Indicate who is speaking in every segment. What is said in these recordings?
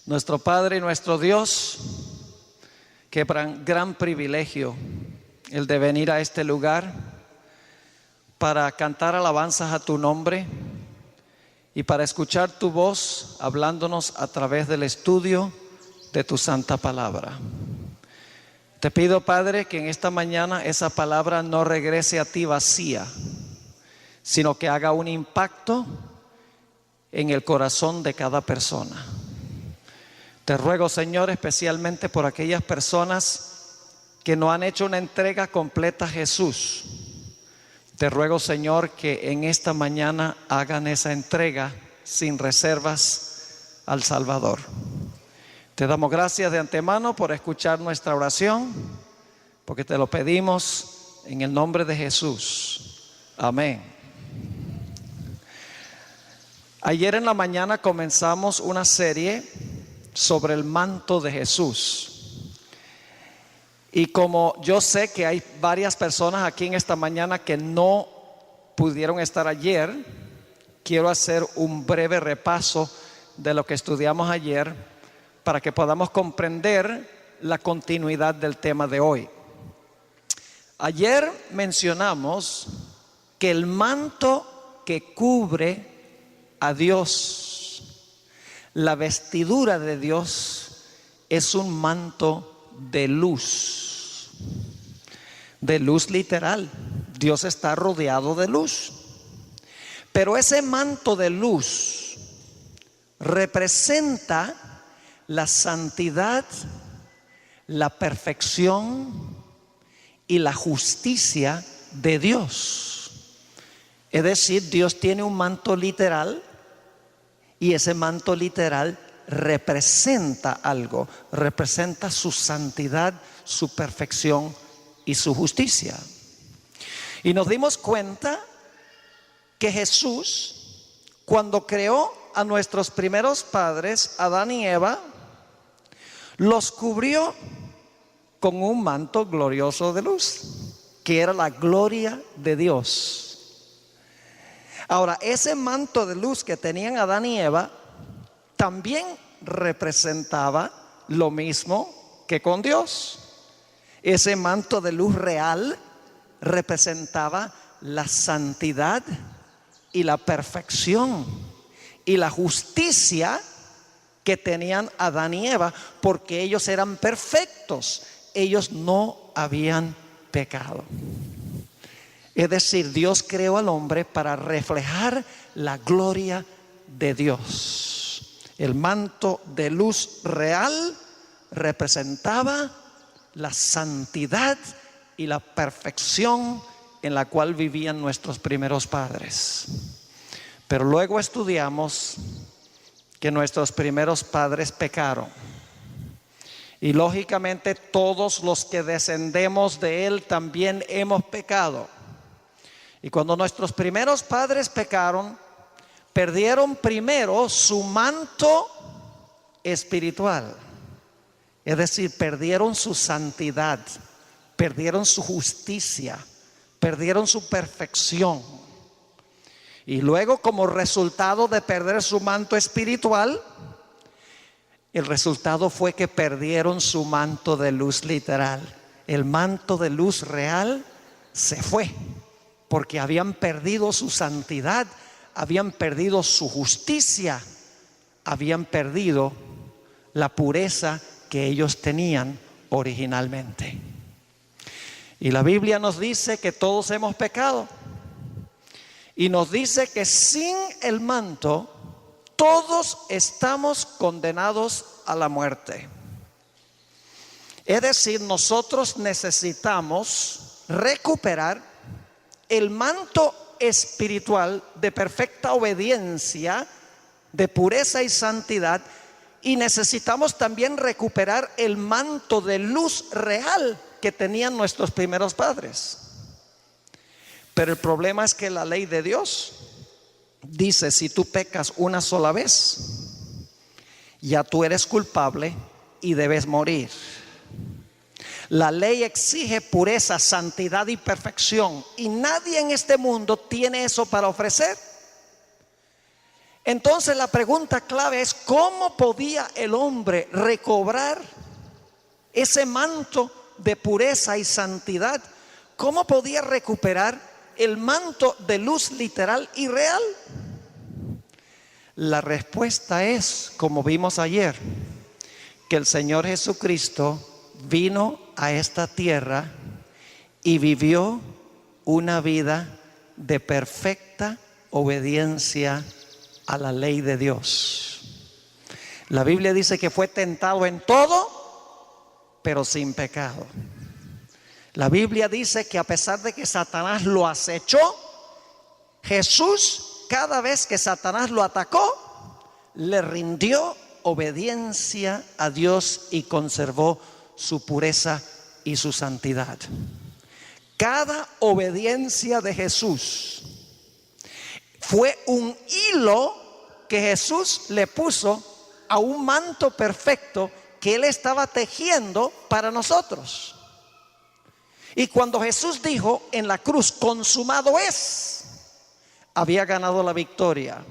Speaker 1: Nuestro Padre y nuestro Dios, qué gran privilegio el de venir a este lugar para cantar alabanzas a tu nombre y para escuchar tu voz hablándonos a través del estudio de tu santa palabra. Te pido, Padre, que en esta mañana esa palabra no regrese a ti vacía, sino que haga un impacto en el corazón de cada persona. Te ruego, Señor, especialmente por aquellas personas que no han hecho una entrega completa a Jesús. Te ruego, Señor, que en esta mañana hagan esa entrega sin reservas al Salvador. Te damos gracias de antemano por escuchar nuestra oración, porque te lo pedimos en el nombre de Jesús. Amén. Ayer en la mañana comenzamos una serie sobre el manto de Jesús. Y como yo sé que hay varias personas aquí en esta mañana que no pudieron estar ayer, quiero hacer un breve repaso de lo que estudiamos ayer para que podamos comprender la continuidad del tema de hoy. Ayer mencionamos que el manto que cubre a Dios, la vestidura de Dios, es un manto de luz literal. Dios está rodeado de luz, pero ese manto de luz representa la santidad, la perfección y la justicia de Dios. Es decir, Dios tiene un manto literal y ese manto literal representa algo, representa su santidad, su perfección y su justicia. Y nos dimos cuenta que Jesús, cuando creó a nuestros primeros padres, Adán y Eva, los cubrió con un manto glorioso de luz, que era la gloria de Dios. Ahora, ese manto de luz que tenían Adán y Eva también representaba lo mismo que con Dios. Ese manto de luz real representaba la santidad y la perfección y la justicia que tenían Adán y Eva, porque ellos eran perfectos, ellos no habían pecado. Es decir, Dios creó al hombre para reflejar la gloria de Dios. El manto de luz real representaba la santidad y la perfección en la cual vivían nuestros primeros padres. Pero luego estudiamos que nuestros primeros padres pecaron. Y lógicamente todos los que descendemos de él también hemos pecado. Y cuando nuestros primeros padres pecaron, perdieron primero su manto espiritual. Es decir, perdieron su santidad, perdieron su justicia, perdieron su perfección. Y luego, como resultado de perder su manto espiritual, el resultado fue que perdieron su manto de luz literal. El manto de luz real se fue, porque habían perdido su santidad, habían perdido su justicia, habían perdido la pureza que ellos tenían originalmente. Y la Biblia nos dice que todos hemos pecado. Y nos dice que sin el manto todos estamos condenados a la muerte. Es decir, nosotros necesitamos recuperar el manto espiritual de perfecta obediencia, de pureza y santidad, y necesitamos también recuperar el manto de luz real que tenían nuestros primeros padres. Pero el problema es que la ley de Dios dice: si tú pecas una sola vez, ya tú eres culpable y debes morir. La ley exige pureza, santidad y perfección, y nadie en este mundo tiene eso para ofrecer. Entonces la pregunta clave es: ¿cómo podía el hombre recobrar ese manto de pureza y santidad? ¿Cómo podía recuperar el manto de luz literal y real? La respuesta es, como vimos ayer, que el Señor Jesucristo vino a esta tierra y vivió una vida de perfecta obediencia a la ley de Dios. La Biblia dice que fue tentado en todo, pero sin pecado. La Biblia dice que a pesar de que Satanás lo acechó, Jesús, cada vez que Satanás lo atacó, le rindió obediencia a Dios y conservó su pureza y su santidad. Cada obediencia de Jesús fue un hilo que Jesús le puso a un manto perfecto que Él estaba tejiendo para nosotros. Y cuando Jesús dijo en la cruz: consumado es, había ganado la victoria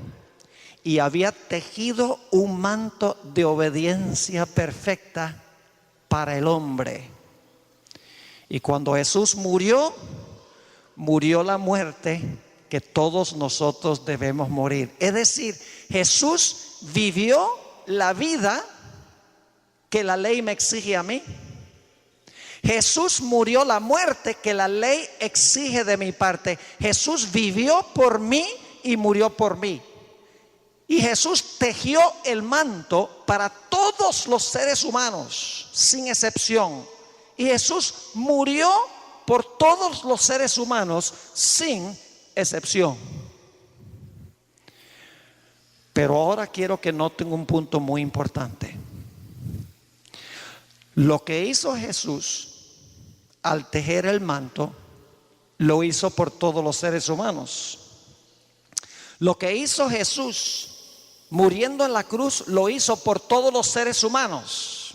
Speaker 1: y había tejido un manto de obediencia perfecta para el hombre. Y cuando Jesús murió, murió la muerte que todos nosotros debemos morir. Es decir, Jesús vivió la vida que la ley me exige a mí. Jesús murió la muerte que la ley exige de mi parte. Jesús vivió por mí y murió por mí. Y Jesús tejió el manto para todos los seres humanos, sin excepción. Y Jesús murió por todos los seres humanos, sin excepción. Pero ahora quiero que noten un punto muy importante. Lo que hizo Jesús al tejer el manto, lo hizo por todos los seres humanos. Lo que hizo Jesús muriendo en la cruz, lo hizo por todos los seres humanos.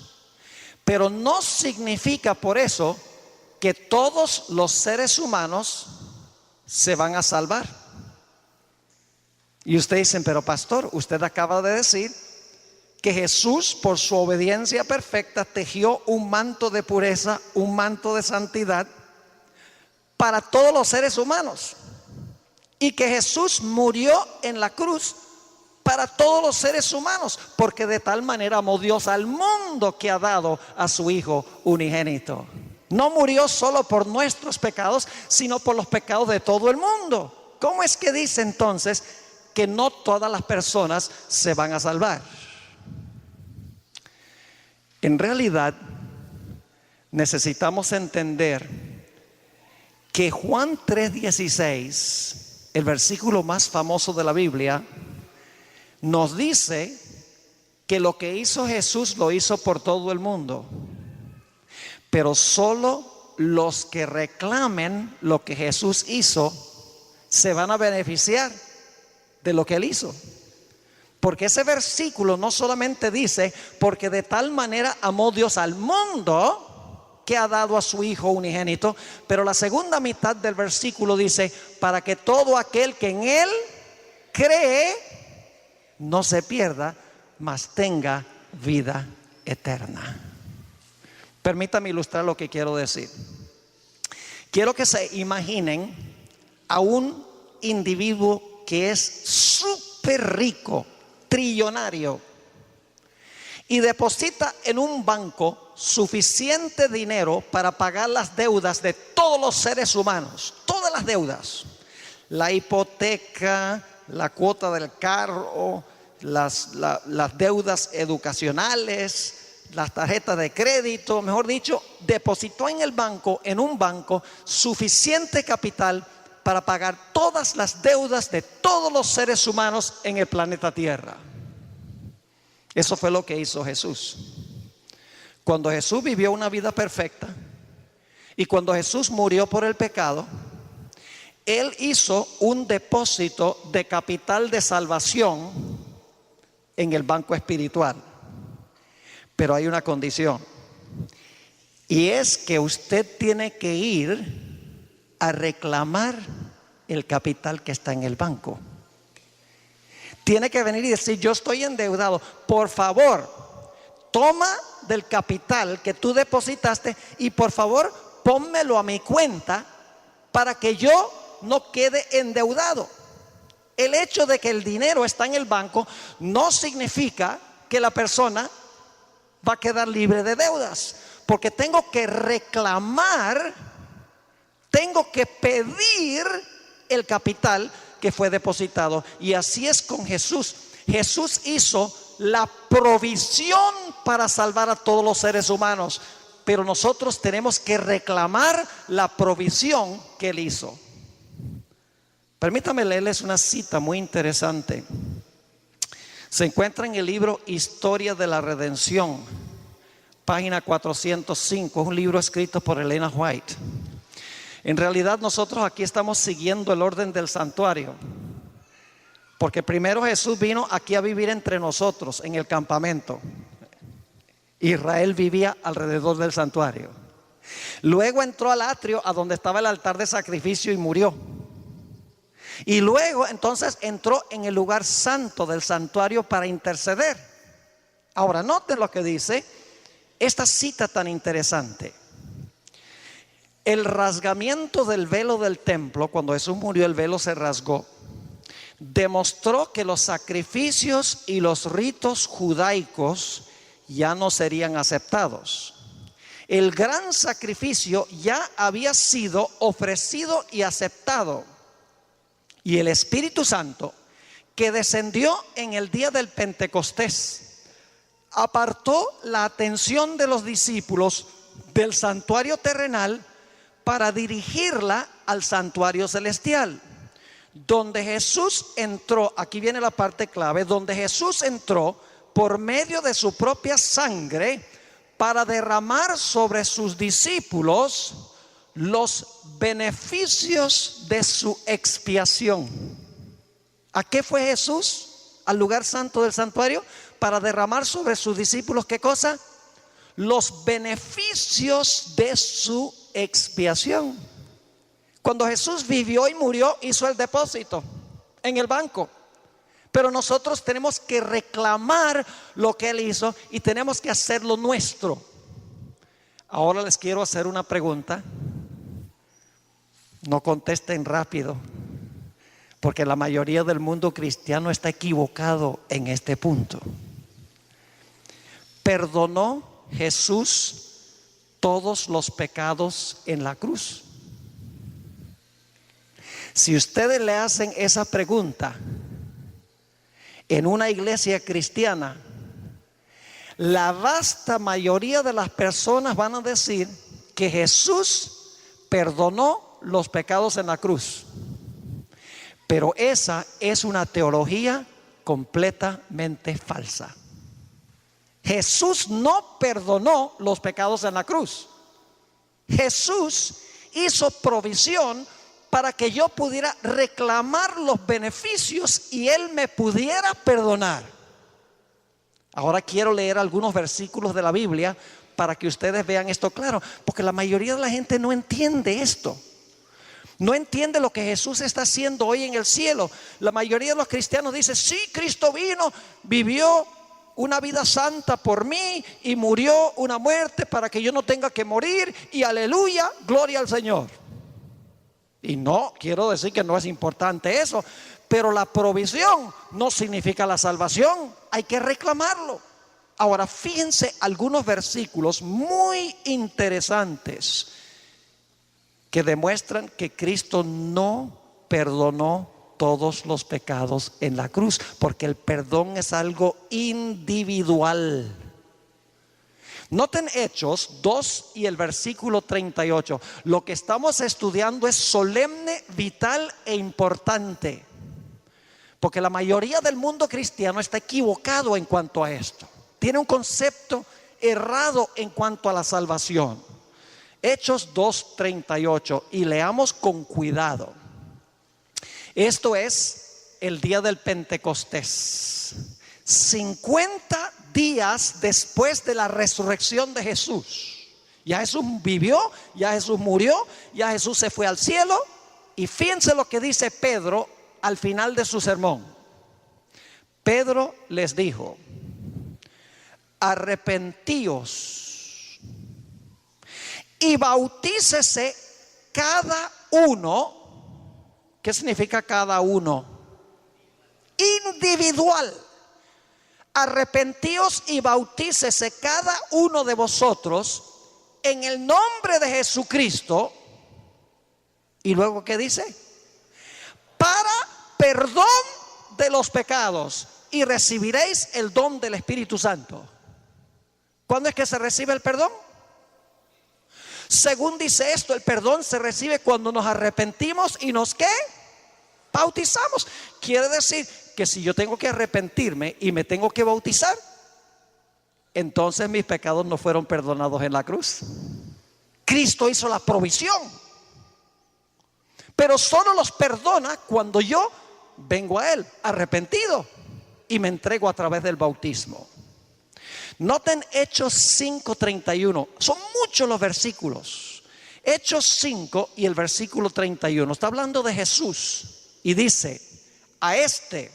Speaker 1: Pero no significa por eso que todos los seres humanos se van a salvar. Y ustedes dicen: pero pastor, usted acaba de decir que Jesús, por su obediencia perfecta, tejió un manto de pureza, un manto de santidad para todos los seres humanos, y que Jesús murió en la cruz para todos los seres humanos, porque de tal manera amó Dios al mundo que ha dado a su Hijo unigénito. No murió solo por nuestros pecados, sino por los pecados de todo el mundo. ¿Cómo es que dice entonces que no todas las personas se van a salvar? En realidad, necesitamos entender que Juan 3:16, el versículo más famoso de la Biblia, nos dice que lo que hizo Jesús lo hizo por todo el mundo, pero solo los que reclamen lo que Jesús hizo se van a beneficiar de lo que Él hizo. Porque ese versículo no solamente dice: porque de tal manera amó Dios al mundo que ha dado a su Hijo unigénito, pero la segunda mitad del versículo dice: para que todo aquel que en Él cree no se pierda, mas tenga vida eterna. Permítame ilustrar lo que quiero decir. Quiero que se imaginen a un individuo que es súper rico, trillonario, y deposita en un banco suficiente dinero para pagar las deudas de todos los seres humanos, todas las deudas, la hipoteca, la cuota del carro, las deudas educacionales, las tarjetas de crédito. Mejor dicho, depositó en el banco, en un banco, suficiente capital para pagar todas las deudas de todos los seres humanos en el planeta Tierra. Eso fue lo que hizo Jesús. Cuando Jesús vivió una vida perfecta y cuando Jesús murió por el pecado, Él hizo un depósito de capital de salvación en el banco espiritual. Pero hay una condición, y es que usted tiene que ir a reclamar el capital que está en el banco. Tiene que venir y decir: yo estoy endeudado, por favor, toma del capital que tú depositaste y por favor pónmelo a mi cuenta para que yo no quede endeudado. El hecho de que el dinero está en el banco no significa que la persona va a quedar libre de deudas, porque tengo que reclamar, tengo que pedir el capital que fue depositado. Y así es con Jesús. Jesús hizo la provisión para salvar a todos los seres humanos, pero nosotros tenemos que reclamar la provisión que Él hizo. Permítame leerles una cita muy interesante. Se encuentra en el libro Historia de la Redención, página 405. Es un libro escrito por Elena White. En realidad nosotros aquí estamos siguiendo el orden del santuario, porque primero Jesús vino aquí a vivir entre nosotros en el campamento. Israel vivía alrededor del santuario. Luego entró al atrio, a donde estaba el altar de sacrificio, y murió. Y luego entonces entró en el lugar santo del santuario para interceder. Ahora noten lo que dice esta cita tan interesante. El rasgamiento del velo del templo, cuando Jesús murió el velo se rasgó, demostró que los sacrificios y los ritos judaicos ya no serían aceptados. El gran sacrificio ya había sido ofrecido y aceptado. Y el Espíritu Santo, que descendió en el día del Pentecostés, apartó la atención de los discípulos del santuario terrenal para dirigirla al santuario celestial, donde Jesús entró. Aquí viene la parte clave: donde Jesús entró por medio de su propia sangre para derramar sobre sus discípulos los beneficios de su expiación. ¿A qué fue Jesús? Al lugar santo del santuario para derramar sobre sus discípulos, ¿qué cosa? Los beneficios de su expiación. Cuando Jesús vivió y murió, hizo el depósito en el banco, pero nosotros tenemos que reclamar lo que Él hizo y tenemos que hacerlo nuestro. Ahora les quiero hacer una pregunta. No contesten rápido, porque la mayoría del mundo cristiano está equivocado en este punto. ¿Perdonó Jesús todos los pecados en la cruz? Si ustedes le hacen esa pregunta en una iglesia cristiana, la vasta mayoría de las personas van a decir que Jesús perdonó los pecados en la cruz. Pero esa es una teología completamente falsa. Jesús no perdonó los pecados en la cruz. Jesús hizo provisión para que yo pudiera reclamar los beneficios y Él me pudiera perdonar. Ahora quiero leer algunos versículos de la Biblia para que ustedes vean esto claro, porque la mayoría de la gente no entiende esto. No entiende lo que Jesús está haciendo hoy en el cielo. La mayoría de los cristianos dicen: sí, Cristo vino, vivió una vida santa por mí y murió una muerte para que yo no tenga que morir, y aleluya, gloria al Señor. Y no quiero decir que no es importante eso, pero la provisión no significa la salvación. Hay que reclamarlo. Ahora fíjense algunos versículos muy interesantes que demuestran que Cristo no perdonó todos los pecados en la cruz, porque el perdón es algo individual. Noten Hechos 2 y el versículo 38. Lo que estamos estudiando es solemne, vital e importante, porque la mayoría del mundo cristiano está equivocado en cuanto a esto. Tiene un concepto errado en cuanto a la salvación. Hechos 2:38, y leamos con cuidado. Esto es el día del Pentecostés, 50 días después de la resurrección de Jesús. Ya Jesús vivió, ya Jesús murió, ya Jesús se fue al cielo. Y fíjense lo que dice Pedro al final de su sermón. Pedro les dijo: arrepentíos y bautícese cada uno. ¿Qué significa cada uno? Individual. Arrepentíos y bautícese cada uno de vosotros en el nombre de Jesucristo. Y luego, ¿qué dice? Para perdón de los pecados, y recibiréis el don del Espíritu Santo. ¿Cuándo es que se recibe el perdón? Según dice esto, el perdón se recibe cuando nos arrepentimos y nos ¿qué? Bautizamos. Quiere decir que si yo tengo que arrepentirme y me tengo que bautizar, entonces mis pecados no fueron perdonados en la cruz. Cristo hizo la provisión, pero solo los perdona cuando yo vengo a Él arrepentido y me entrego a través del bautismo. Noten Hechos 5:31. Son muchos los versículos. Hechos 5 y el versículo 31. Está hablando de Jesús y dice: a este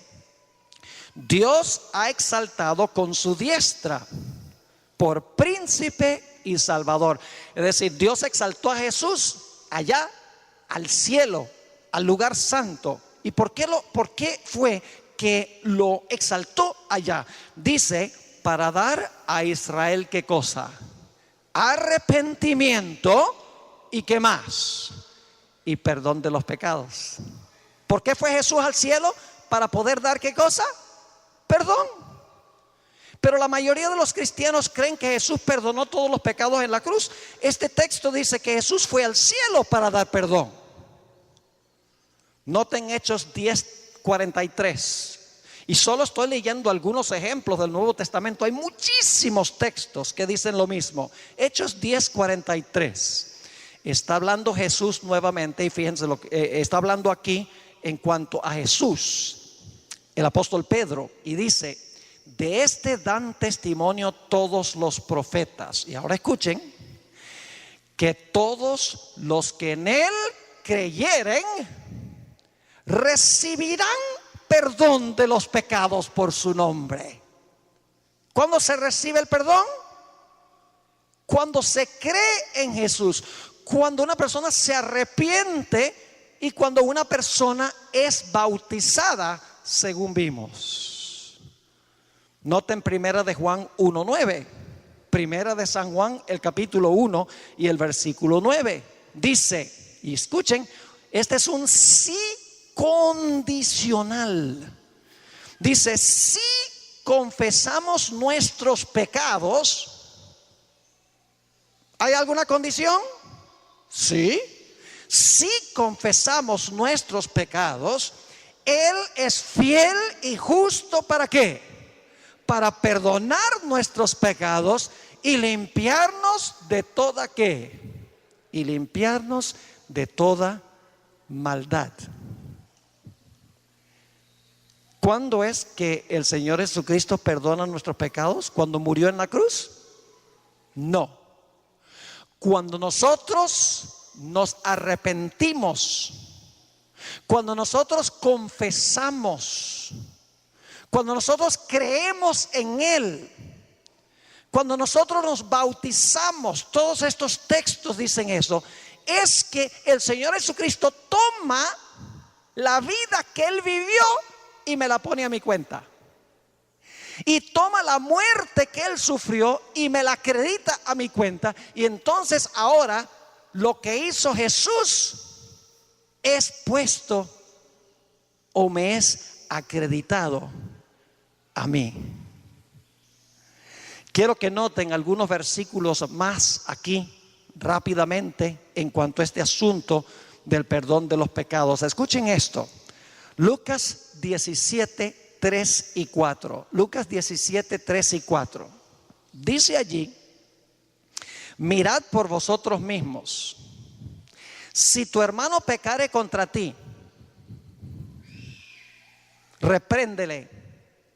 Speaker 1: Dios ha exaltado con su diestra por príncipe y salvador. Es decir, Dios exaltó a Jesús allá al cielo, al lugar santo. ¿Y por qué fue que lo exaltó allá? Dice: para dar a Israel, ¿qué cosa? Arrepentimiento y ¿qué más? Y perdón de los pecados. ¿Por qué fue Jesús al cielo? Para poder dar ¿qué cosa? Perdón. Pero la mayoría de los cristianos creen que Jesús perdonó todos los pecados en la cruz. Este texto dice que Jesús fue al cielo para dar perdón. Noten Hechos 10:43. Y solo estoy leyendo algunos ejemplos del Nuevo Testamento. Hay muchísimos textos que dicen lo mismo. Hechos 10:43. Está hablando Jesús nuevamente. Y fíjense lo que está hablando aquí en cuanto a Jesús, el apóstol Pedro. Y dice: de este dan testimonio todos los profetas. Y ahora escuchen: que todos los que en Él creyeren recibirán perdón de los pecados por su nombre. ¿Cuándo se recibe el perdón? Cuando se cree en Jesús, cuando una persona se arrepiente y cuando una persona es bautizada, según vimos. Noten primera de Juan 1:9. Primera de San Juan, el capítulo 1 y el versículo 9. Dice, y escuchen, este es un sí condicional. Dice: si confesamos nuestros pecados. ¿Hay alguna condición? Sí. Si confesamos nuestros pecados, Él es fiel y justo. ¿Para qué? Para perdonar nuestros pecados y limpiarnos de toda ¿qué? Y limpiarnos de toda maldad. ¿Cuándo es que el Señor Jesucristo perdona nuestros pecados? ¿Cuando murió en la cruz? No. Cuando nosotros nos arrepentimos, cuando nosotros confesamos, cuando nosotros creemos en Él, cuando nosotros nos bautizamos, todos estos textos dicen eso, es que el Señor Jesucristo toma la vida que Él vivió y me la pone a mi cuenta. Y toma la muerte que Él sufrió y me la acredita a mi cuenta. Y entonces ahora lo que hizo Jesús es puesto o me es acreditado a mí. Quiero que noten algunos versículos más aquí rápidamente en cuanto a este asunto del perdón de los pecados. Escuchen esto. Lucas 17, 3 y 4. Lucas 17, 3 y 4. Dice allí: mirad por vosotros mismos. Si tu hermano pecare contra ti, repréndele.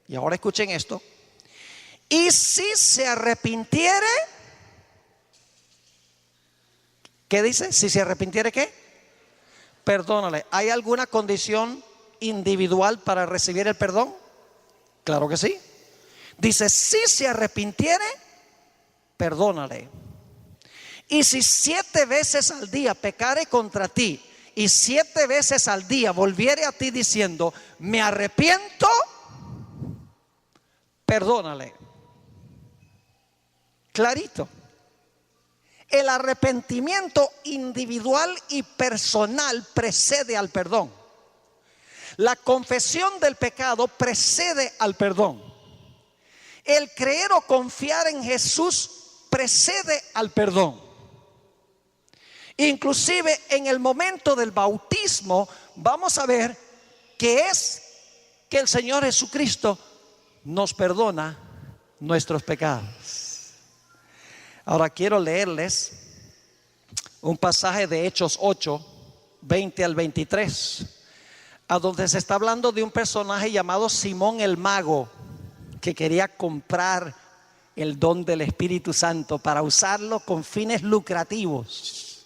Speaker 1: Y ahora escuchen esto. Y si se arrepintiere, ¿qué dice? Si se arrepintiere, ¿qué? Perdónale. ¿Hay alguna condición individual para recibir el perdón? Claro que sí. Dice, si se arrepintiere, perdónale. Y si 7 veces al día pecare contra ti, y 7 veces al día volviere a ti diciendo, me arrepiento, perdónale. Clarito. El arrepentimiento individual y personal precede al perdón. La confesión del pecado precede al perdón. El creer o confiar en Jesús precede al perdón. Inclusive en el momento del bautismo vamos a ver que es que el Señor Jesucristo nos perdona nuestros pecados. Ahora quiero leerles un pasaje de Hechos 8, 20 al 23, a donde se está hablando de un personaje llamado Simón el Mago, que quería comprar el don del Espíritu Santo para usarlo con fines lucrativos.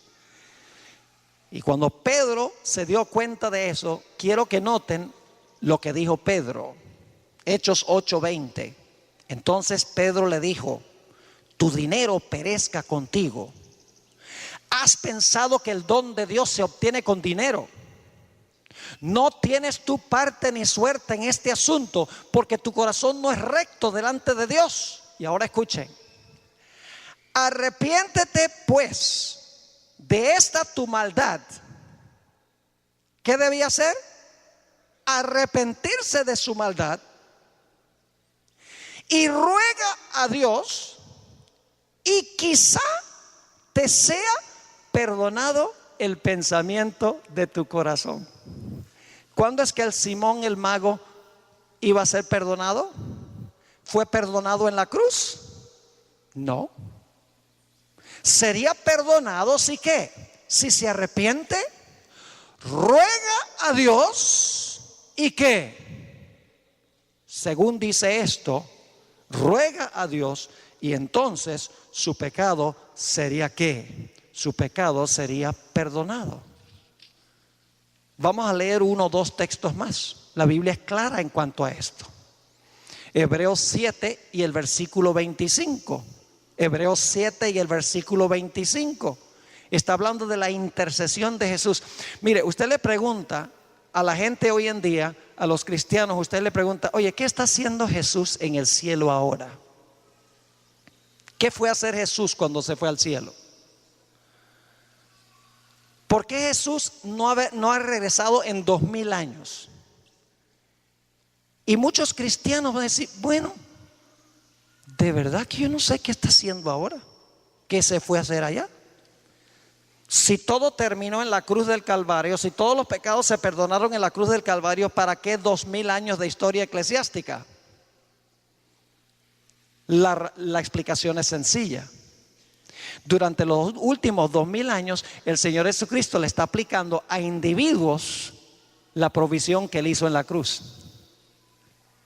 Speaker 1: Y cuando Pedro se dio cuenta de eso, quiero que noten lo que dijo Pedro. Hechos 8:20. Entonces Pedro le dijo, tu dinero perezca contigo. ¿Has pensado que el don de Dios se obtiene con dinero? No tienes tu parte ni suerte en este asunto, porque tu corazón no es recto delante de Dios. Y ahora escuchen. Arrepiéntete pues de esta tu maldad. ¿Qué debía hacer? Arrepentirse de su maldad. Y ruega a Dios, y quizá te sea perdonado el pensamiento de tu corazón. ¿Cuándo es que el Simón el Mago iba a ser perdonado? ¿Fue perdonado en la cruz? No. Sería perdonado si ¿qué? Si se arrepiente, ruega a Dios y ¿qué? Según dice esto, ruega a Dios y entonces su pecado sería ¿qué? Su pecado sería perdonado. Vamos a leer 1 o 2 textos más. La Biblia es clara en cuanto a esto. Hebreos 7 y el versículo 25. Hebreos 7 y el versículo 25. Está hablando de la intercesión de Jesús. Mire, usted le pregunta a la gente hoy en día, a los cristianos, usted le pregunta, oye, ¿qué está haciendo Jesús en el cielo ahora? ¿Qué fue a hacer Jesús cuando se fue al cielo? ¿Por qué Jesús no ha regresado en 2000 años? Y muchos cristianos van a decir, bueno, de verdad que yo no sé qué está haciendo ahora. ¿Qué se fue a hacer allá? Si todo terminó en la cruz del Calvario, si todos los pecados se perdonaron en la cruz del Calvario, ¿para qué 2000 años de historia eclesiástica? La explicación es sencilla. Durante los últimos 2000 años, el Señor Jesucristo le está aplicando a individuos la provisión que Él hizo en la cruz.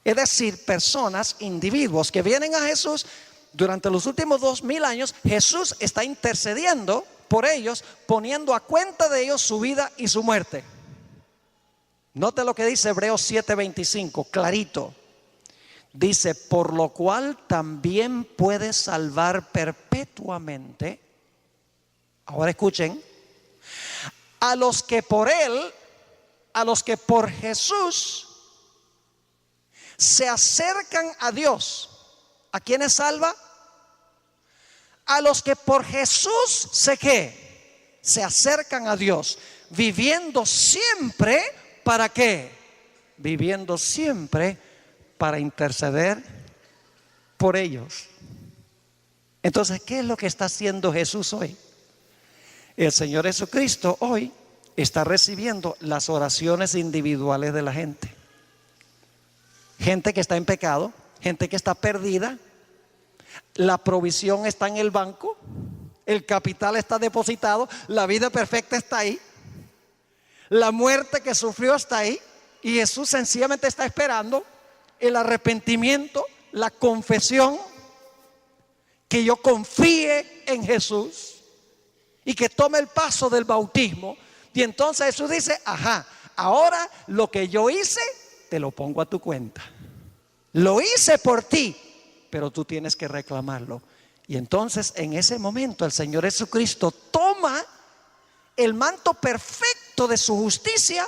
Speaker 1: Es decir, personas, individuos que vienen a Jesús. Durante los últimos 2000 años, Jesús está intercediendo por ellos, poniendo a cuenta de ellos su vida y su muerte. Note lo que dice Hebreos 7:25, clarito. Dice, por lo cual también puede salvar perpetuamente. Ahora escuchen, a los que por Él, a los que por Jesús se acercan a Dios. ¿A quiénes salva? A los que por Jesús se acercan a Dios, viviendo siempre, ¿para qué? Viviendo siempre para interceder por ellos. Entonces, ¿qué es lo que está haciendo Jesús hoy? El Señor Jesucristo hoy está recibiendo las oraciones individuales de la gente. Gente que está en pecado, gente que está perdida. La provisión está en el banco, el capital está depositado, la vida perfecta está ahí, la muerte que sufrió está ahí, y Jesús sencillamente está esperando el arrepentimiento, la confesión, que yo confíe en Jesús y que tome el paso del bautismo. Y entonces Jesús dice, ajá, ahora lo que yo hice te lo pongo a tu cuenta. Lo hice por ti, pero tú tienes que reclamarlo. Y entonces en ese momento el Señor Jesucristo toma el manto perfecto de su justicia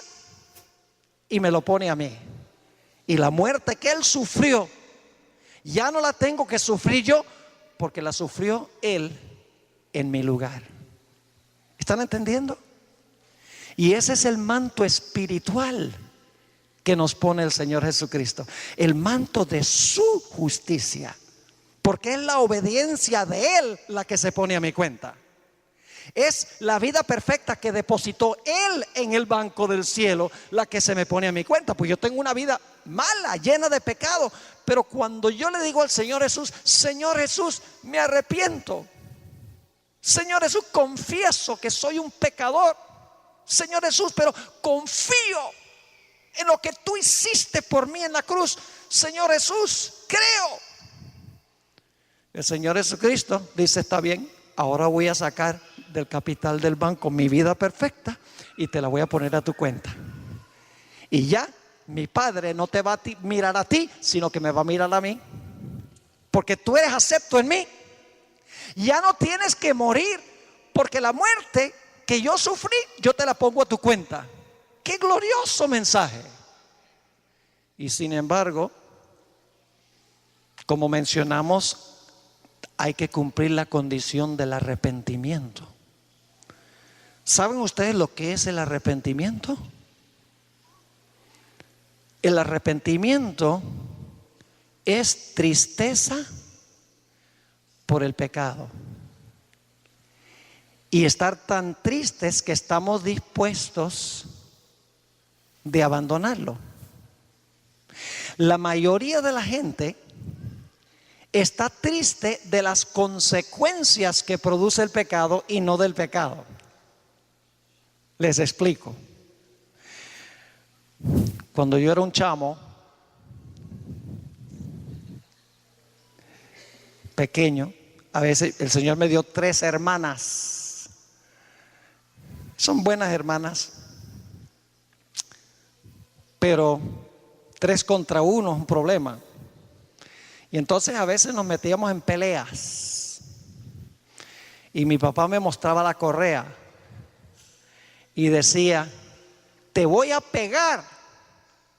Speaker 1: y me lo pone a mí. Y la muerte que Él sufrió, ya no la tengo que sufrir yo, porque la sufrió Él en mi lugar. ¿Están entendiendo? Y ese es el manto espiritual que nos pone el Señor Jesucristo, el manto de su justicia, porque es la obediencia de Él la que se pone a mi cuenta. Es la vida perfecta que depositó Él en el banco del cielo la que se me pone a mi cuenta. Pues yo tengo una vida mala, llena de pecado, pero cuando yo le digo al Señor Jesús: Señor Jesús, me arrepiento, Señor Jesús, confieso que soy un pecador, Señor Jesús, pero confío en lo que tú hiciste por mí en la cruz, Señor Jesús, creo. El Señor Jesucristo dice: está bien, ahora voy a sacar del capital del banco mi vida perfecta y te la voy a poner a tu cuenta. Y ya mi Padre no te va a mirar a ti, sino que me va a mirar a mí, porque tú eres acepto en mí. Ya no tienes que morir, porque la muerte que yo sufrí, yo te la pongo a tu cuenta. ¡Qué glorioso mensaje! Y sin embargo, como mencionamos, hay que cumplir la condición del arrepentimiento. ¿Saben ustedes lo que es el arrepentimiento? El arrepentimiento es tristeza por el pecado. Y estar tan tristes que estamos dispuestos de abandonarlo. La mayoría de la gente está triste de las consecuencias que produce el pecado y no del pecado. Les explico. Cuando yo era un chamo pequeño, a veces el Señor me dio 3 hermanas. Son buenas hermanas, pero 3 contra 1 es un problema. Y entonces a veces nos metíamos en peleas. Y mi papá me mostraba la correa y decía: te voy a pegar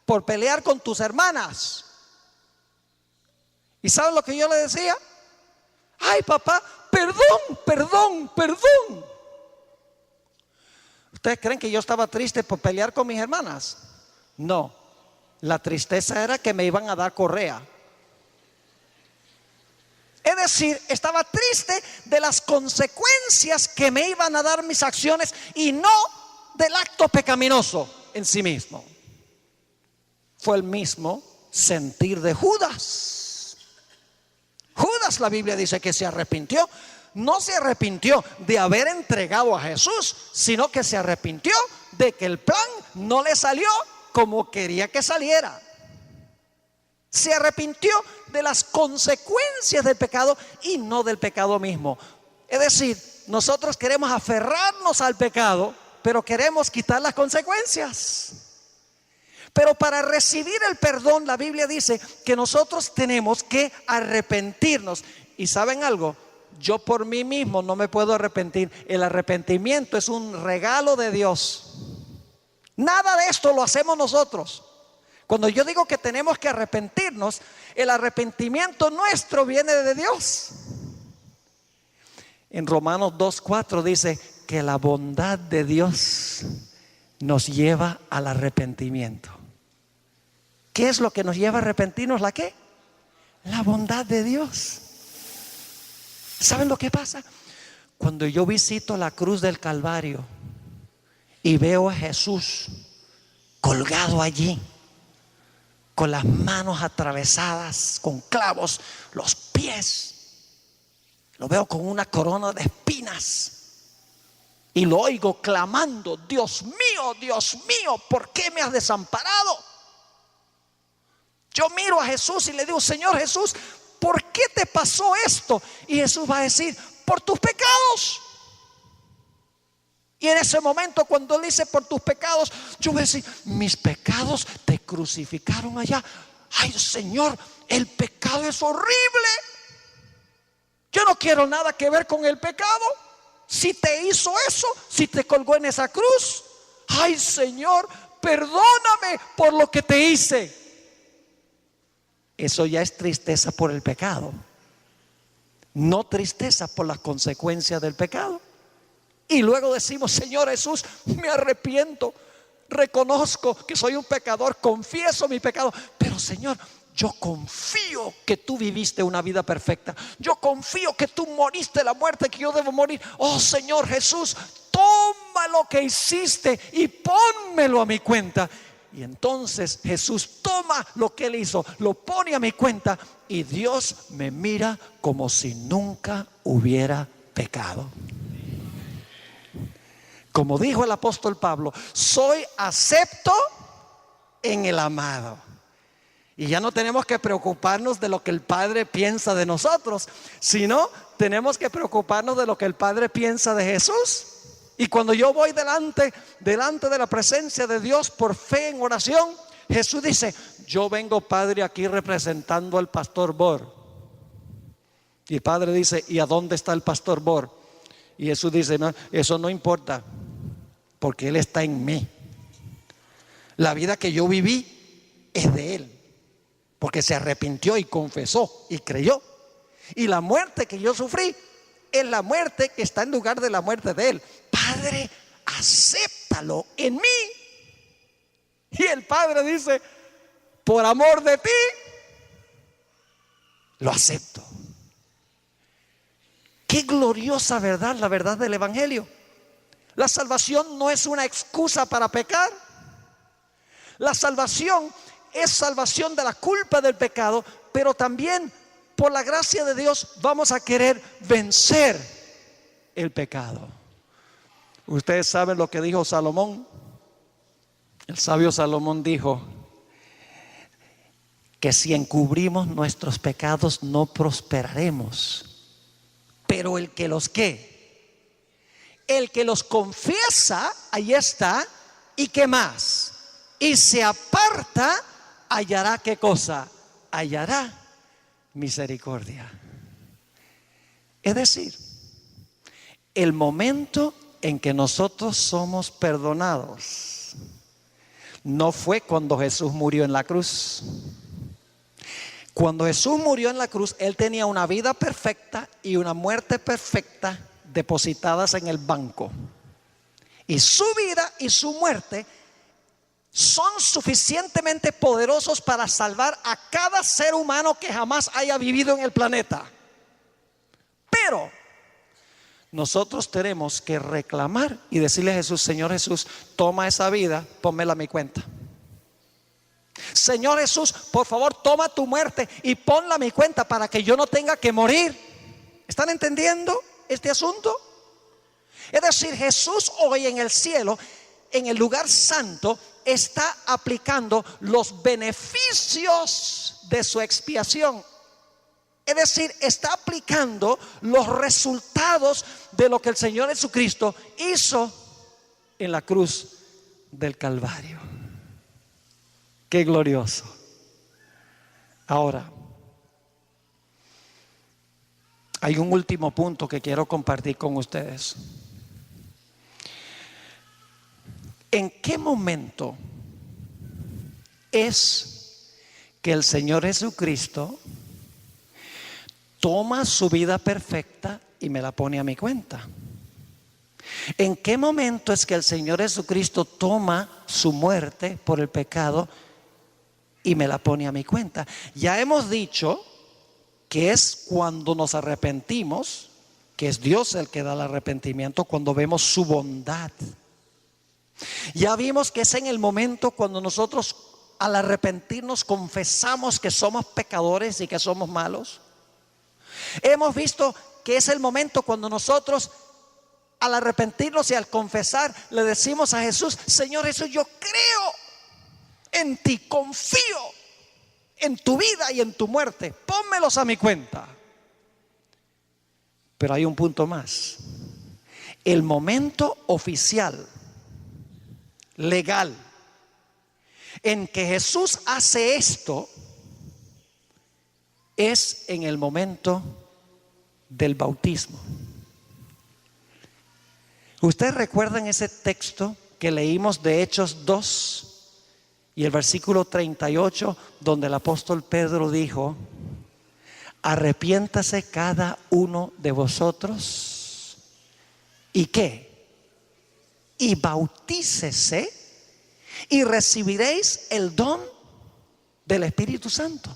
Speaker 1: por pelear con tus hermanas. ¿Y saben lo que yo le decía? Ay, papá, perdón. ¿Ustedes creen que yo estaba triste por pelear con mis hermanas? No, la tristeza era que me iban a dar correa. Es decir, estaba triste de las consecuencias que me iban a dar mis acciones y no del acto pecaminoso en sí mismo. Fue el mismo sentir de Judas. Judas, la Biblia dice que se arrepintió. No se arrepintió de haber entregado a Jesús, sino que se arrepintió de que el plan no le salió como quería que saliera. Se arrepintió de las consecuencias del pecado y no del pecado mismo. Es decir, nosotros queremos aferrarnos al pecado, pero queremos quitar las consecuencias. Pero para recibir el perdón, la Biblia dice que nosotros tenemos que arrepentirnos. ¿Y saben algo? Yo por mí mismo no me puedo arrepentir. El arrepentimiento es un regalo de Dios. Nada de esto lo hacemos nosotros. Cuando yo digo que tenemos que arrepentirnos, el arrepentimiento nuestro viene de Dios. En Romanos 2:4 dice que la bondad de Dios nos lleva al arrepentimiento. ¿Qué es lo que nos lleva a arrepentirnos? ¿La qué? La bondad de Dios. ¿Saben lo que pasa? Cuando yo visito la cruz del Calvario y veo a Jesús colgado allí, con las manos atravesadas con clavos, los pies, lo veo con una corona de espinas y lo oigo clamando: Dios mío, ¿por qué me has desamparado? Yo miro a Jesús y le digo: Señor Jesús, ¿por qué te pasó esto? Y Jesús va a decir: por tus pecados. Y en ese momento, cuando Él dice por tus pecados, yo voy a decir: mis pecados te crucificaron allá. Ay, Señor, el pecado es horrible. Yo no quiero nada que ver con el pecado. Si te hizo eso, si te colgó en esa cruz, ay, Señor, perdóname por lo que te hice. Eso ya es tristeza por el pecado, no tristeza por las consecuencias del pecado. Y luego decimos: Señor Jesús, me arrepiento, reconozco que soy un pecador, confieso mi pecado, pero Señor, yo confío que tú viviste una vida perfecta. Yo confío que tú moriste la muerte que yo debo morir. Oh Señor Jesús, toma lo que hiciste y pónmelo a mi cuenta. Y entonces Jesús toma lo que él hizo, lo pone a mi cuenta, y Dios me mira como si nunca hubiera pecado. Como dijo el apóstol Pablo: soy acepto en el amado. Y ya no tenemos que preocuparnos de lo que el Padre piensa de nosotros, sino tenemos que preocuparnos de lo que el Padre piensa de Jesús. Y cuando yo voy delante de la presencia de Dios por fe en oración, Jesús dice: yo vengo, Padre, aquí representando al pastor Bor. Y el Padre dice: ¿y a dónde está el pastor Bor? Y Jesús dice: no, eso no importa, porque Él está en mí. La vida que yo viví es de Él, porque se arrepintió y confesó y creyó. Y la muerte que yo sufrí es la muerte que está en lugar de la muerte de Él. Padre, acéptalo en mí. Y el Padre dice: por amor de ti, lo acepto. Qué gloriosa verdad, la verdad del Evangelio. La salvación no es una excusa para pecar. La salvación es salvación de la culpa del pecado, pero también por la gracia de Dios vamos a querer vencer el pecado. Ustedes saben lo que dijo Salomón. El sabio Salomón dijo que si encubrimos nuestros pecados no prosperaremos, pero el que los confiesa, ahí está, y qué más, y se aparta, hallará qué cosa, hallará misericordia. Es decir, el momento en que nosotros somos perdonados no fue cuando Jesús murió en la cruz. Cuando Jesús murió en la cruz, Él tenía una vida perfecta y una muerte perfecta depositadas en el banco. Y su vida y su muerte son suficientemente poderosos para salvar a cada ser humano que jamás haya vivido en el planeta. Pero nosotros tenemos que reclamar y decirle a Jesús: Señor Jesús, toma esa vida, pónmela a mi cuenta. Señor Jesús, por favor, toma tu muerte y ponla a mi cuenta para que yo no tenga que morir. ¿Están entendiendo este asunto? Es decir, Jesús hoy en el cielo, en el lugar santo, está aplicando los beneficios de su expiación. Es decir, está aplicando los resultados de lo que el Señor Jesucristo hizo en la cruz del Calvario. Qué glorioso. Ahora, hay un último punto que quiero compartir con ustedes. ¿En qué momento es que el Señor Jesucristo toma su vida perfecta y me la pone a mi cuenta? ¿En qué momento es que el Señor Jesucristo toma su muerte por el pecado y me la pone a mi cuenta? Ya hemos dicho que es cuando nos arrepentimos, que es Dios el que da el arrepentimiento, cuando vemos su bondad. Ya vimos que es en el momento cuando nosotros, al arrepentirnos, confesamos que somos pecadores y que somos malos. Hemos visto que es el momento cuando nosotros, al arrepentirnos y al confesar, le decimos a Jesús: Señor Jesús, yo creo en ti, confío en tu vida y en tu muerte, pónmelos a mi cuenta. Pero hay un punto más. El momento oficial, legal, en que Jesús hace esto es en el momento del bautismo. ¿Ustedes recuerdan ese texto que leímos de Hechos 2 y el versículo 38, donde el apóstol Pedro dijo: arrepiéntase cada uno de vosotros y ¿qué? Y bautícese y recibiréis el don del Espíritu Santo.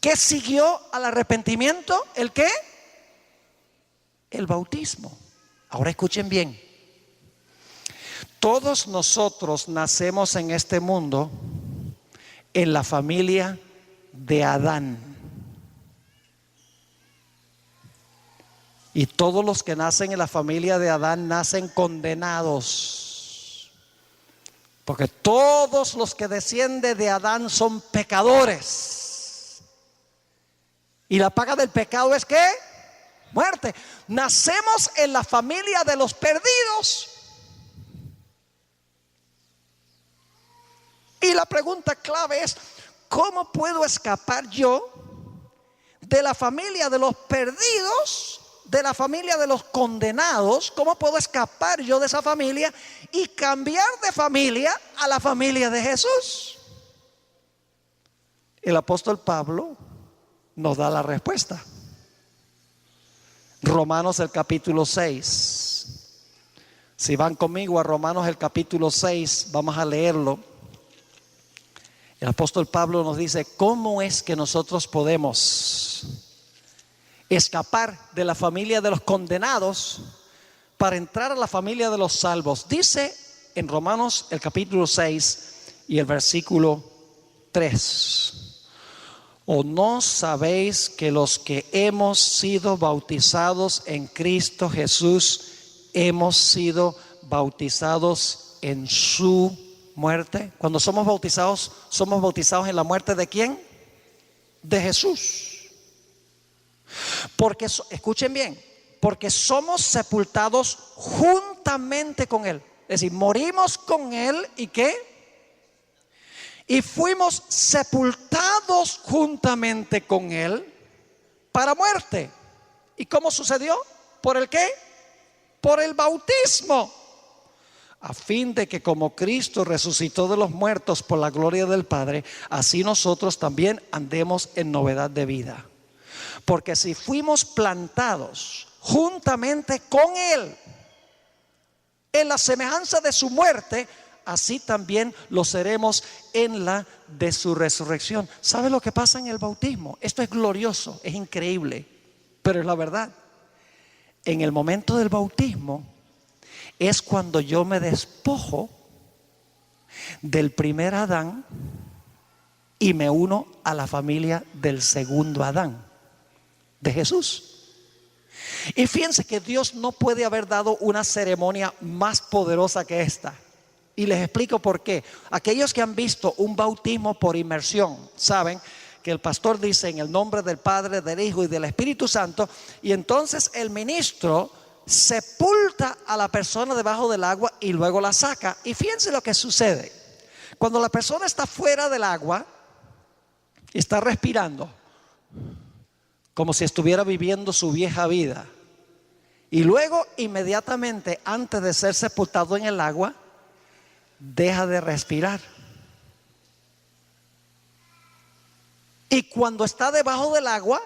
Speaker 1: ¿Qué siguió al arrepentimiento? ¿El qué? El bautismo. Ahora escuchen bien. Todos nosotros nacemos en este mundo en la familia de Adán. Y todos los que nacen en la familia de Adán nacen condenados. Porque todos los que descienden de Adán son pecadores. Y la paga del pecado es ¿qué? Muerte. Nacemos en la familia de los perdidos. Y la pregunta clave es: ¿cómo puedo escapar yo de la familia de los perdidos, de la familia de los condenados? ¿Cómo puedo escapar yo de esa familia y cambiar de familia a la familia de Jesús? El apóstol Pablo nos da la respuesta. Romanos el capítulo 6. Si van conmigo a Romanos el capítulo 6, vamos a leerlo. El apóstol Pablo nos dice cómo es que nosotros podemos escapar de la familia de los condenados para entrar a la familia de los salvos. Dice en Romanos el capítulo 6 y el versículo 3: ¿o no sabéis que los que hemos sido bautizados en Cristo Jesús hemos sido bautizados en su muerte? Cuando somos bautizados en la muerte ¿de quién? De Jesús. Porque, escuchen bien, porque somos sepultados juntamente con Él. Es decir, morimos con Él y ¿qué? Y fuimos sepultados juntamente con Él para muerte. ¿Y cómo sucedió? ¿Por el qué? Por el bautismo. A fin de que como Cristo resucitó de los muertos por la gloria del Padre, así nosotros también andemos en novedad de vida. Porque si fuimos plantados juntamente con Él en la semejanza de su muerte, así también lo seremos en la de su resurrección. ¿Sabe lo que pasa en el bautismo? Esto es glorioso, es increíble, pero es la verdad. En el momento del bautismo es cuando yo me despojo del primer Adán y me uno a la familia del segundo Adán, de Jesús. Y fíjense que Dios no puede haber dado una ceremonia más poderosa que esta. Y les explico por qué. Aquellos que han visto un bautismo por inmersión saben que el pastor dice en el nombre del Padre, del Hijo y del Espíritu Santo, y entonces el ministro sepulta a la persona debajo del agua y luego la saca. Y fíjense lo que sucede. Cuando la persona está fuera del agua, está respirando como si estuviera viviendo su vieja vida, y luego inmediatamente antes de ser sepultado en el agua deja de respirar. Y cuando está debajo del agua,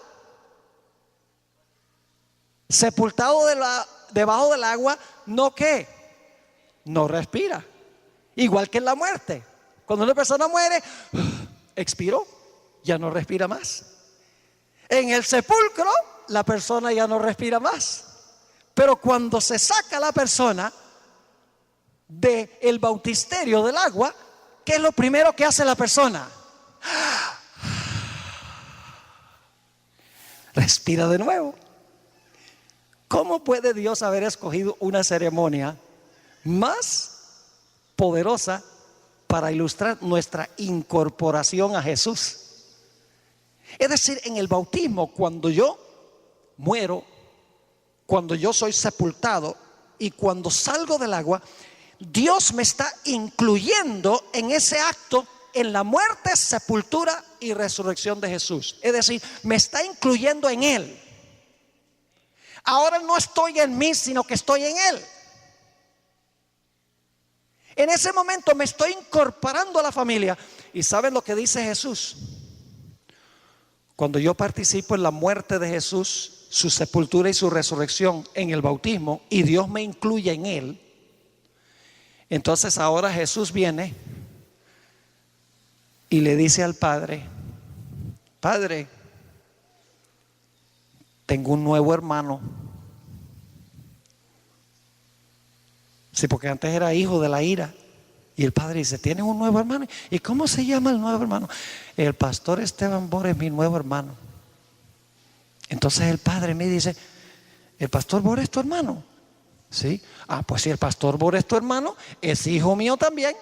Speaker 1: sepultado debajo del agua, ¿no qué? No respira. Igual que en la muerte. Cuando una persona muere, expiró, ya no respira más. En el sepulcro, la persona ya no respira más. Pero cuando se saca la persona del bautisterio del agua, ¿qué es lo primero que hace la persona? Respira de nuevo. ¿Cómo puede Dios haber escogido una ceremonia más poderosa para ilustrar nuestra incorporación a Jesús? Es decir, en el bautismo, cuando yo muero, cuando yo soy sepultado y cuando salgo del agua, Dios me está incluyendo en ese acto en la muerte, sepultura y resurrección de Jesús. Es decir, me está incluyendo en Él. Ahora no estoy en mí, sino que estoy en Él. En ese momento me estoy incorporando a la familia. ¿Y saben lo que dice Jesús? Cuando yo participo en la muerte de Jesús, su sepultura y su resurrección en el bautismo, y Dios me incluye en Él, entonces ahora Jesús viene y le dice al Padre: Padre, tengo un nuevo hermano. Sí, porque antes era hijo de la ira. Y el Padre dice: ¿tienes un nuevo hermano? ¿Y cómo se llama el nuevo hermano? El pastor Esteban Bor es mi nuevo hermano. Entonces el Padre me dice: ¿el pastor Bor es tu hermano? Sí. Ah, pues si el pastor Bor es tu hermano, es hijo mío también.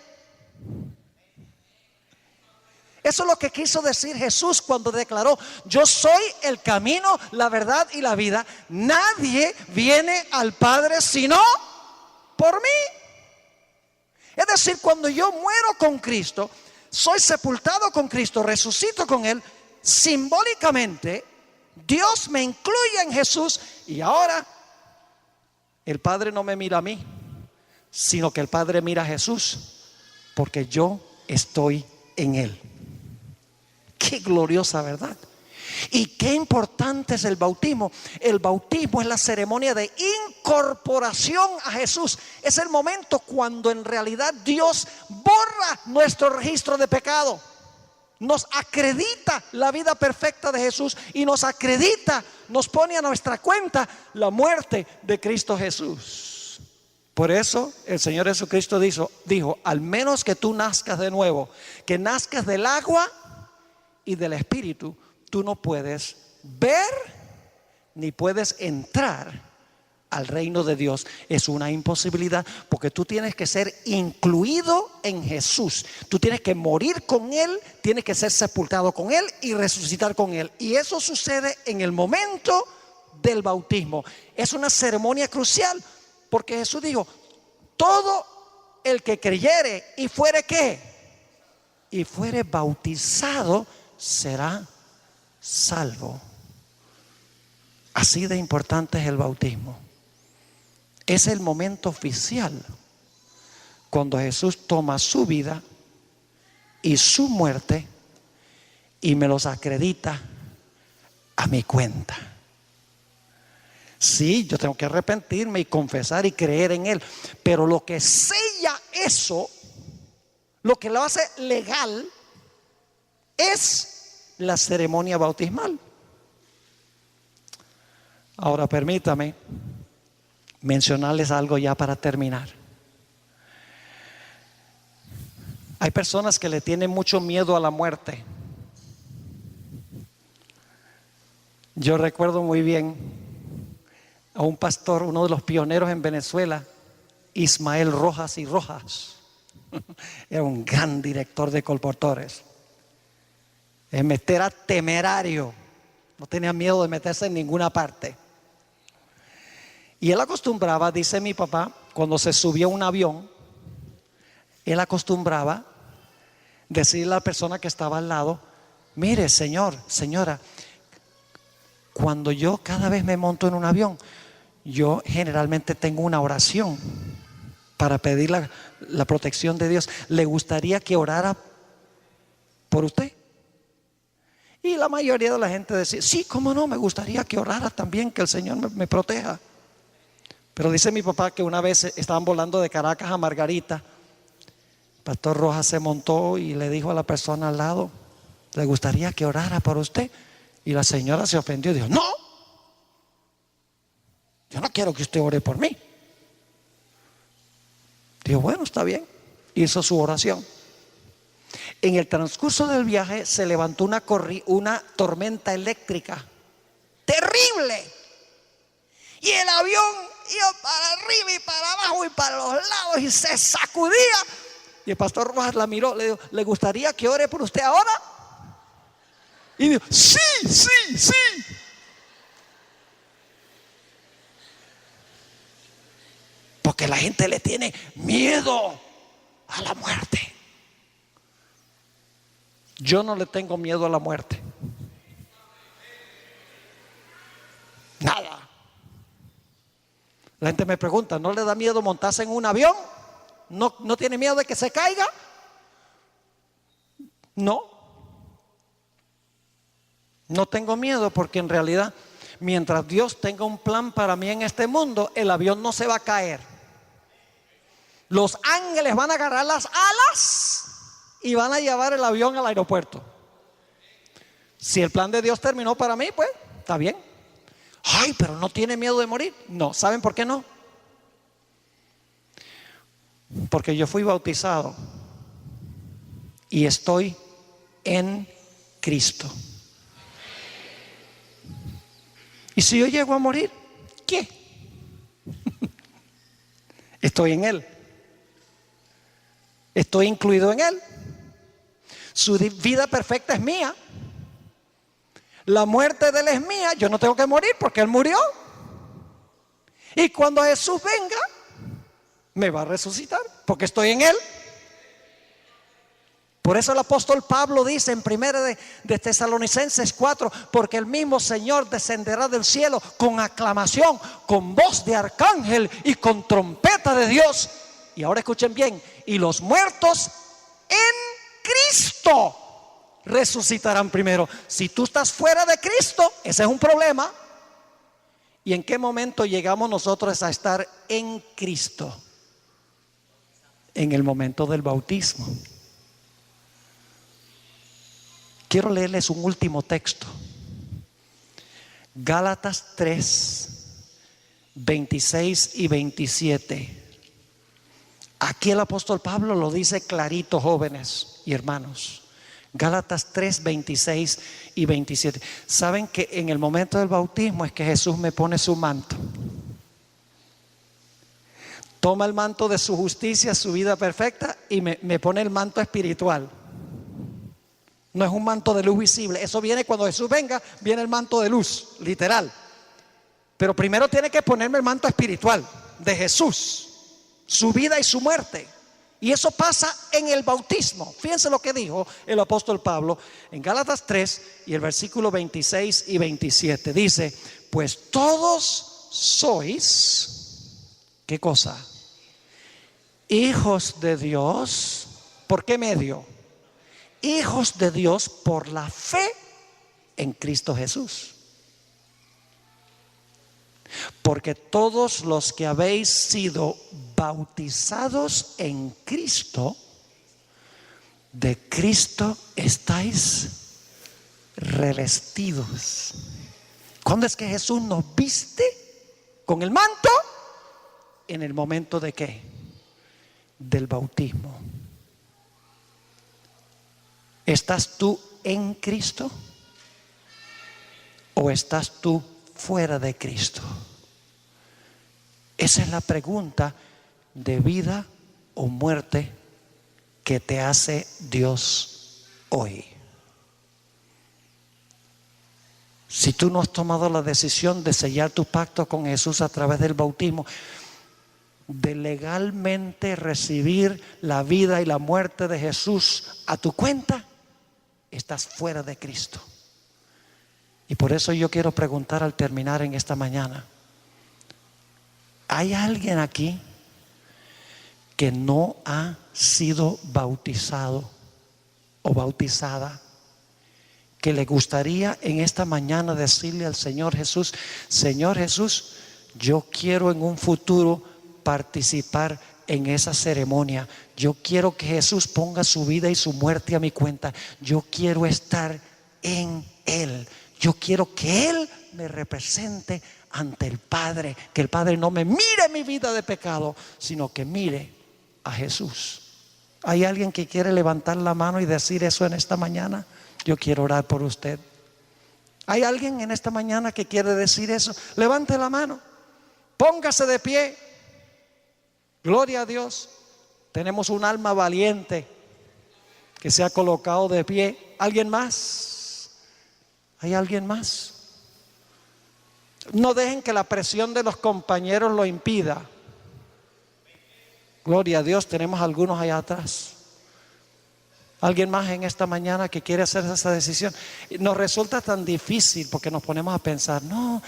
Speaker 1: Eso es lo que quiso decir Jesús cuando declaró: yo soy el camino, la verdad y la vida. Nadie viene al Padre sino por mí. Es decir, cuando yo muero con Cristo, soy sepultado con Cristo, resucito con Él, simbólicamente Dios me incluye en Jesús. Y ahora el Padre no me mira a mí, sino que el Padre mira a Jesús, porque yo estoy en Él. Qué gloriosa verdad. Y qué importante es el bautismo. El bautismo es la ceremonia de incorporación a Jesús. Es el momento cuando en realidad Dios borra nuestro registro de pecado, nos acredita la vida perfecta de Jesús y nos acredita, nos pone a nuestra cuenta la muerte de Cristo Jesús. Por eso el Señor Jesucristo dijo: al menos que tú nazcas de nuevo, que nazcas del agua y del Espíritu, tú no puedes ver ni puedes entrar al reino de Dios. Es una imposibilidad, porque tú tienes que ser incluido en Jesús. Tú tienes que morir con Él, tienes que ser sepultado con Él y resucitar con Él. Y eso sucede en el momento del bautismo. Es una ceremonia crucial, porque Jesús dijo: todo el que creyere y fuere ¿qué? Y fuere bautizado será salvo. Así de importante es el bautismo. Es el momento oficial cuando Jesús toma su vida y su muerte y me los acredita a mi cuenta. Sí, yo tengo que arrepentirme y confesar y creer en Él, pero lo que sella eso, lo que lo hace legal, es la ceremonia bautismal. Ahora permítame mencionarles algo ya para terminar. Hay personas que le tienen mucho miedo a la muerte. Yo recuerdo muy bien a un pastor, uno de los pioneros en Venezuela, Ismael Rojas y Rojas. Era un gran director de colportores. Era temerario, no tenía miedo de meterse en ninguna parte. Y él acostumbraba, dice mi papá, cuando se subía a un avión, él acostumbraba decirle a la persona que estaba al lado: mire, señor, señora, cuando yo cada vez me monto en un avión, yo generalmente tengo una oración para pedir la protección de Dios. ¿Le gustaría que orara por usted? Y la mayoría de la gente decía: sí, cómo no, me gustaría que orara también, que el Señor me proteja. Pero dice mi papá que una vez estaban volando de Caracas a Margarita. Pastor Rojas se montó y le dijo a la persona al lado: ¿le gustaría que orara por usted? Y la señora se ofendió y dijo: no, yo no quiero que usted ore por mí. Dijo: bueno, está bien. Hizo su oración. En el transcurso del viaje se levantó una tormenta eléctrica terrible, y el avión iba para arriba y para abajo y para los lados y se sacudía. Y el pastor Rojas la miró, le dijo: ¿le gustaría que ore por usted ahora? Y dijo: sí, sí, sí. Porque la gente le tiene miedo a la muerte. Yo no le tengo miedo a la muerte. Nada. La gente me pregunta, ¿no le da miedo montarse en un avión? ¿No tiene miedo de que se caiga? No. No tengo miedo porque en realidad, mientras Dios tenga un plan para mí en este mundo, el avión no se va a caer. Los ángeles van a agarrar las alas y van a llevar el avión al aeropuerto. Si el plan de Dios terminó para mí, pues está bien. Ay, pero no tiene miedo de morir. No, ¿saben por qué no? Porque yo fui bautizado y estoy en Cristo. Y si yo llego a morir, ¿qué? Estoy en Él. Estoy incluido en Él. Su vida perfecta es mía. La muerte de Él es mía. Yo no tengo que morir porque Él murió. Y cuando Jesús venga, me va a resucitar porque estoy en Él. Por eso el apóstol Pablo dice en 1 de Tesalonicenses 4, porque el mismo Señor descenderá del cielo con aclamación, con voz de arcángel y con trompeta de Dios. Y ahora escuchen bien, y los muertos en Cristo resucitarán primero. Si tú estás fuera de Cristo, ese es un problema. ¿Y en qué momento llegamos nosotros a estar en Cristo? En el momento del bautismo. Quiero leerles un último texto. Gálatas 3, 26 y 27. Aquí el apóstol Pablo lo dice clarito, jóvenes y hermanos. Gálatas 3, 26 y 27. Saben que en el momento del bautismo es que Jesús me pone su manto. Toma el manto de su justicia, su vida perfecta, y me pone el manto espiritual. No es un manto de luz visible. Eso viene cuando Jesús venga, viene el manto de luz, literal. Pero primero tiene que ponerme el manto espiritual de Jesús, su vida y su muerte. Y eso pasa en el bautismo. Fíjense lo que dijo el apóstol Pablo en Gálatas 3 y el versículo 26 y 27. Dice, pues todos sois, ¿qué cosa? Hijos de Dios. ¿Por qué medio? Hijos de Dios por la fe en Cristo Jesús. Porque todos los que habéis sido bautizados en Cristo, de Cristo estáis revestidos. ¿Cuándo es que Jesús nos viste con el manto? En el momento de ¿qué? Del bautismo. ¿Estás tú en Cristo o estás tú fuera de Cristo? Esa es la pregunta de vida o muerte que te hace Dios hoy. Si tú no has tomado la decisión de sellar tu pacto con Jesús a través del bautismo, de legalmente recibir la vida y la muerte de Jesús a tu cuenta, estás fuera de Cristo. Y por eso yo quiero preguntar al terminar en esta mañana, ¿hay alguien aquí que no ha sido bautizado o bautizada, que le gustaría en esta mañana decirle al Señor Jesús, Señor Jesús, yo quiero en un futuro participar en esa ceremonia? Yo quiero que Jesús ponga su vida y su muerte a mi cuenta. Yo quiero estar en Él. Yo quiero que Él me represente ante el Padre. Que el Padre no me mire mi vida de pecado, sino que mire a Jesús. ¿Hay alguien que quiere levantar la mano y decir eso en esta mañana? Yo quiero orar por usted. ¿Hay alguien en esta mañana que quiere decir eso? Levante la mano. Póngase de pie. Gloria a Dios. Tenemos un alma valiente que se ha colocado de pie. ¿Alguien más? ¿Hay alguien más? No dejen que la presión de los compañeros lo impida. Gloria a Dios, tenemos algunos allá atrás. ¿Alguien más en esta mañana que quiere hacer esa decisión? Nos resulta tan difícil porque nos ponemos a pensar, no,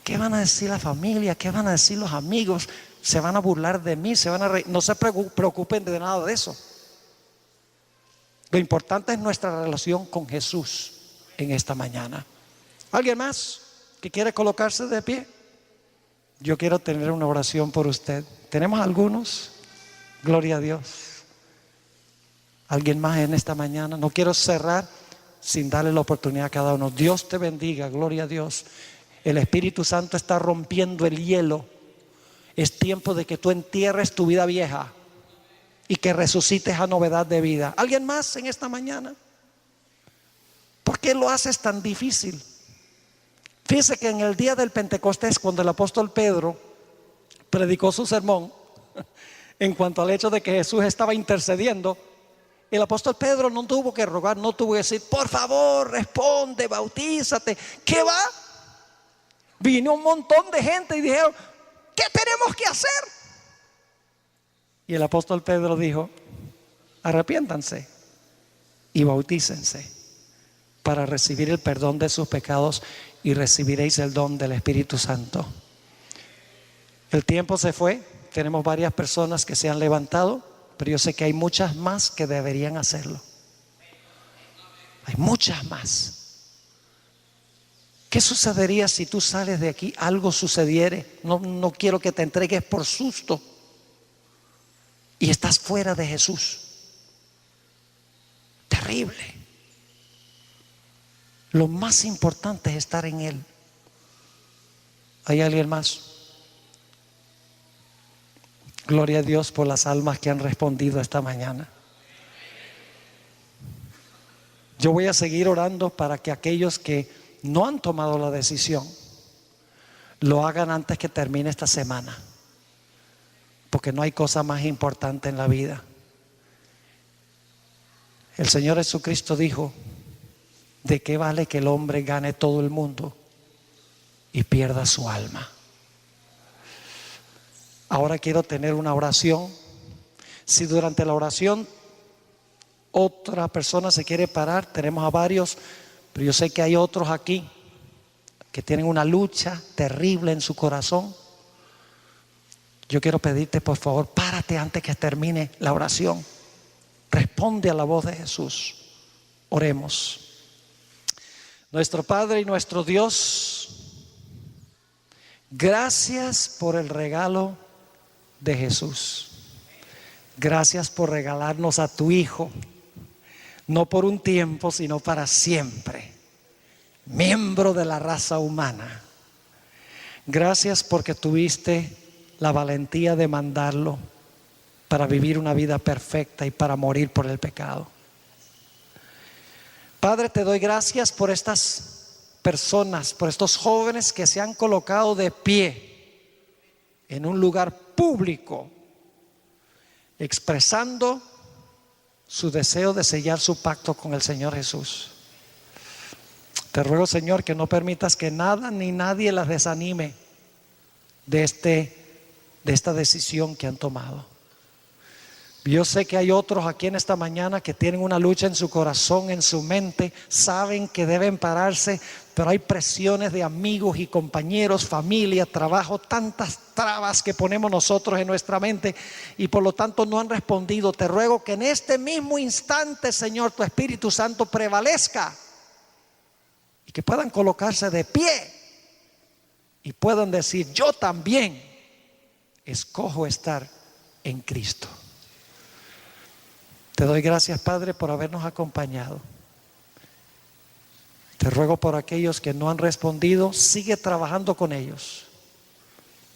Speaker 1: ¿qué van a decir la familia? ¿Qué van a decir los amigos? ¿Se van a burlar de mí? ¿Se van a reír? No se preocupen de nada de eso. Lo importante es nuestra relación con Jesús en esta mañana. ¿Alguien más que quiere colocarse de pie? Yo quiero tener una oración por usted. ¿Tenemos algunos? Gloria a Dios. ¿Alguien más en esta mañana? No quiero cerrar sin darle la oportunidad a cada uno. Dios te bendiga, gloria a Dios. El Espíritu Santo está rompiendo el hielo. Es tiempo de que tú entierres tu vida vieja y que resucites a novedad de vida. ¿Alguien más en esta mañana? ¿Por qué lo haces tan difícil? Fíjese que en el día del Pentecostés, cuando el apóstol Pedro predicó su sermón en cuanto al hecho de que Jesús estaba intercediendo, el apóstol Pedro no tuvo que rogar, no tuvo que decir, por favor, responde, bautízate. ¿Qué va? Vino un montón de gente y dijeron, ¿qué tenemos que hacer? Y el apóstol Pedro dijo, arrepiéntanse y bautícense para recibir el perdón de sus pecados y recibiréis el don del Espíritu Santo. El tiempo se fue, tenemos varias personas que se han levantado, pero yo sé que hay muchas más que deberían hacerlo. Hay muchas más. ¿Qué sucedería si tú sales de aquí, algo sucediere? No quiero que te entregues por susto y estás fuera de Jesús. Terrible. Lo más importante es estar en Él. ¿Hay alguien más? Gloria a Dios por las almas que han respondido esta mañana. Yo voy a seguir orando para que aquellos que no han tomado la decisión lo hagan antes que termine esta semana, porque no hay cosa más importante en la vida. El Señor Jesucristo dijo, ¿de qué vale que el hombre gane todo el mundo y pierda su alma? Ahora quiero tener una oración. Si durante la oración otra persona se quiere parar, tenemos a varios, pero yo sé que hay otros aquí que tienen una lucha terrible en su corazón. Yo quiero pedirte, por favor, párate antes que termine la oración. Responde a la voz de Jesús. Oremos. Nuestro Padre y nuestro Dios, gracias por el regalo de Jesús. Gracias por regalarnos a tu Hijo, no por un tiempo, sino para siempre, miembro de la raza humana. Gracias porque tuviste la valentía de mandarlo para vivir una vida perfecta y para morir por el pecado. Padre, te doy gracias por estas personas, por estos jóvenes que se han colocado de pie en un lugar público, expresando su deseo de sellar su pacto con el Señor Jesús. Te ruego, Señor, que no permitas que nada ni nadie las desanime de esta decisión que han tomado. Yo sé que hay otros aquí en esta mañana que tienen una lucha en su corazón, en su mente, saben que deben pararse, pero hay presiones de amigos y compañeros, familia, trabajo, tantas trabas que ponemos nosotros en nuestra mente y por lo tanto no han respondido. Te ruego que en este mismo instante, Señor, tu Espíritu Santo prevalezca y que puedan colocarse de pie y puedan decir, yo también escojo estar en Cristo. Te doy gracias, Padre, por habernos acompañado. Te ruego por aquellos que no han respondido, sigue trabajando con ellos.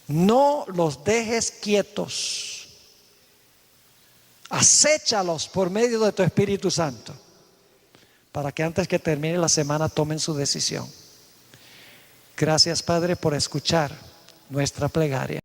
Speaker 1: No los dejes quietos. Acéchalos por medio de tu Espíritu Santo, para que antes que termine la semana tomen su decisión. Gracias, Padre, por escuchar nuestra plegaria.